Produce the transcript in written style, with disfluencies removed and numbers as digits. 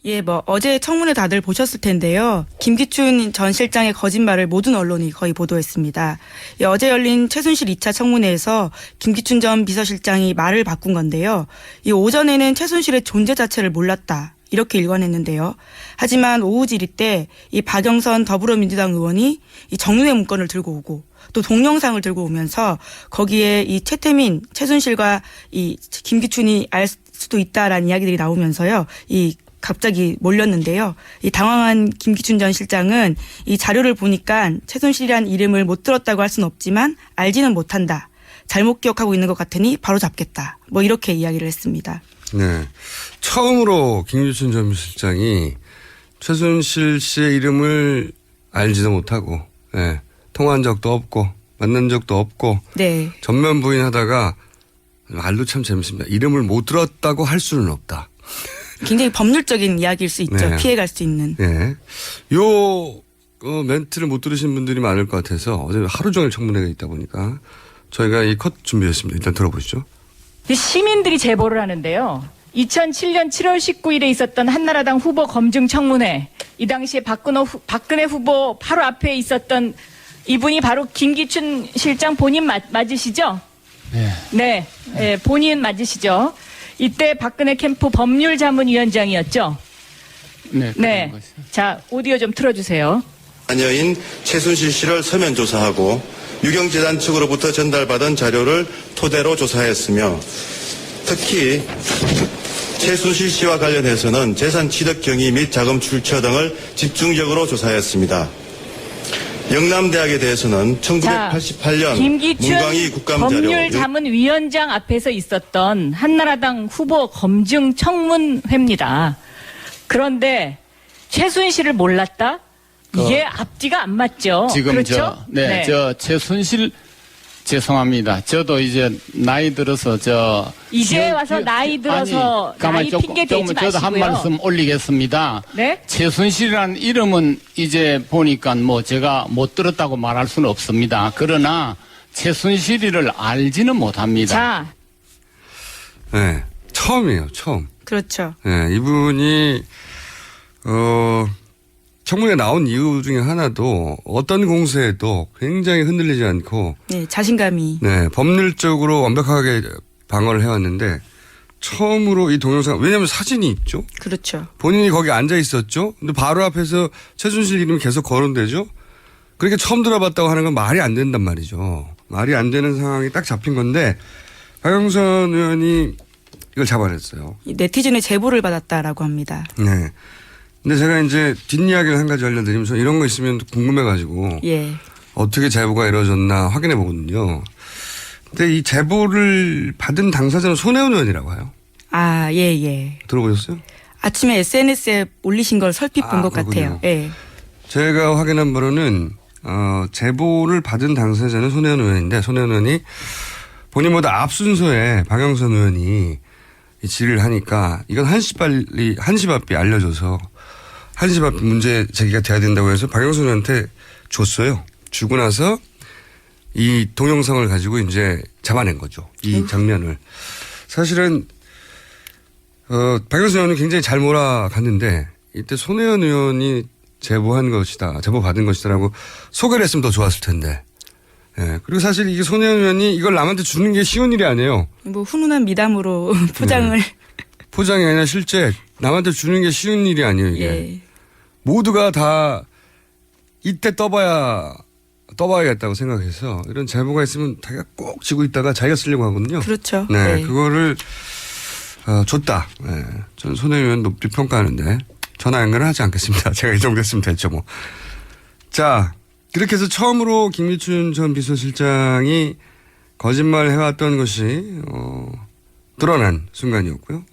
예, 어제 청문회 다들 보셨을 텐데요. 김기춘 전 실장의 거짓말을 모든 언론이 거의 보도했습니다. 예, 어제 열린 최순실 2차 청문회에서 김기춘 전 비서실장이 말을 바꾼 건데요. 이 오전에는 최순실의 존재 자체를 몰랐다. 이렇게 일관했는데요. 하지만 오후 질의 때 이 박영선 더불어민주당 의원이 이 정윤회 문건을 들고 오고 또 동영상을 들고 오면서 거기에 이 최태민, 최순실과 이 김기춘이 알 수도 있다라는 이야기들이 나오면서요. 이 갑자기 몰렸는데요. 이 당황한 김기춘 전 실장은 이 자료를 보니까 최순실이라는 이름을 못 들었다고 할 수는 없지만 알지는 못한다. 잘못 기억하고 있는 것 같으니 바로 잡겠다. 이렇게 이야기를 했습니다. 네. 처음으로 김기춘 전 실장이 최순실 씨의 이름을 알지도 못하고, 네. 통화한 적도 없고, 만난 적도 없고, 네. 전면 부인하다가 말도 참 재밌습니다. 이름을 못 들었다고 할 수는 없다. 굉장히 법률적인 이야기일 수 있죠. 네. 피해갈 수 있는. 네. 요 멘트를 못 들으신 분들이 많을 것 같아서 어제 하루 종일 청문회가 있다 보니까 저희가 이 컷 준비했습니다. 일단 들어보시죠. 시민들이 제보를 하는데요. 2007년 7월 19일에 있었던 한나라당 후보 검증 청문회. 이 당시에 박근혜 후보 바로 앞에 있었던 이분이 바로 김기춘 실장 본인 맞으시죠? 네. 네, 본인 맞으시죠? 이때 박근혜 캠프 법률자문위원장이었죠? 네. 네. 자, 오디오 좀 틀어주세요. 자녀인 최순실 씨를 서면 조사하고 유경재단 측으로부터 전달받은 자료를 토대로 조사했으며 특히 최순실 씨와 관련해서는 재산 취득 경위 및 자금 출처 등을 집중적으로 조사했습니다. 영남대학에 대해서는 1988년 김기춘 문광희 국감자료 법률자문위원장 앞에서 있었던 한나라당 후보 검증 청문회입니다. 그런데 최순실을 몰랐다? 이게 앞뒤가 안 맞죠. 지금 그렇죠? 저 최순실 죄송합니다. 저도 이제 나이 들어서 이제 와서 나이 들어서 나이 핑계 대지 마시고요. 저도 한 말씀 올리겠습니다. 네? 최순실이라는 이름은 이제 보니까 제가 못 들었다고 말할 수는 없습니다. 그러나 최순실이를 알지는 못합니다. 자, 네. 처음이에요. 처음. 그렇죠. 네. 이분이 청문회에 나온 이유 중에 하나도 어떤 공세에도 굉장히 흔들리지 않고 네, 자신감이. 네, 법률적으로 완벽하게 방어를 해왔는데 처음으로 이 동영상, 왜냐하면 사진이 있죠. 그렇죠. 본인이 거기 앉아 있었죠. 근데 바로 앞에서 최순실 이름이 계속 거론되죠. 그렇게 처음 들어봤다고 하는 건 말이 안 된단 말이죠. 말이 안 되는 상황이 딱 잡힌 건데 박영선 의원이 이걸 잡아냈어요. 네티즌의 제보를 받았다라고 합니다. 네. 근데 제가 이제 뒷이야기를 한 가지 알려드리면서 이런 거 있으면 궁금해가지고 예. 어떻게 제보가 이루어졌나 확인해 보거든요. 근데 이 제보를 받은 당사자는 손혜원 의원이라고 해요. 아, 예. 들어보셨어요? 아침에 SNS에 올리신 걸 설핏 본 것 같아요. 예. 제가 확인한 바로는 제보를 받은 당사자는 손혜원 의원인데 손혜원 의원이 본인보다 앞 순서에 박영선 의원이 이 질의를 하니까 이건 한시 앞이 알려줘서 한시 앞 문제 제기가 돼야 된다고 해서 박영선 의원한테 줬어요. 주고 나서 이 동영상을 가지고 이제 잡아낸 거죠. 이 장면을. 사실은 박영선 의원은 굉장히 잘 몰아갔는데 이때 손혜원 의원이 제보한 것이다. 제보받은 것이다라고 소개를 했으면 더 좋았을 텐데. 예. 그리고 사실 이게 손혜원 의원이 이걸 남한테 주는 게 쉬운 일이 아니에요. 훈훈한 미담으로 포장을. 네. 포장이 아니라 실제 남한테 주는 게 쉬운 일이 아니에요, 이게. 예. 모두가 다 이때 떠봐야겠다고 생각해서 이런 제보가 있으면 자기가 꼭 쥐고 있다가 자기가 쓰려고 하거든요. 그렇죠. 네. 그거를 줬다. 네. 저는 손혜원 의원 높이 평가하는데 전화 연결을 하지 않겠습니다. 제가 이 정도 했으면 됐죠, 뭐. 자, 그렇게 해서 처음으로 김기춘 전 비서실장이 거짓말을 해왔던 것이 드러난 순간이었고요.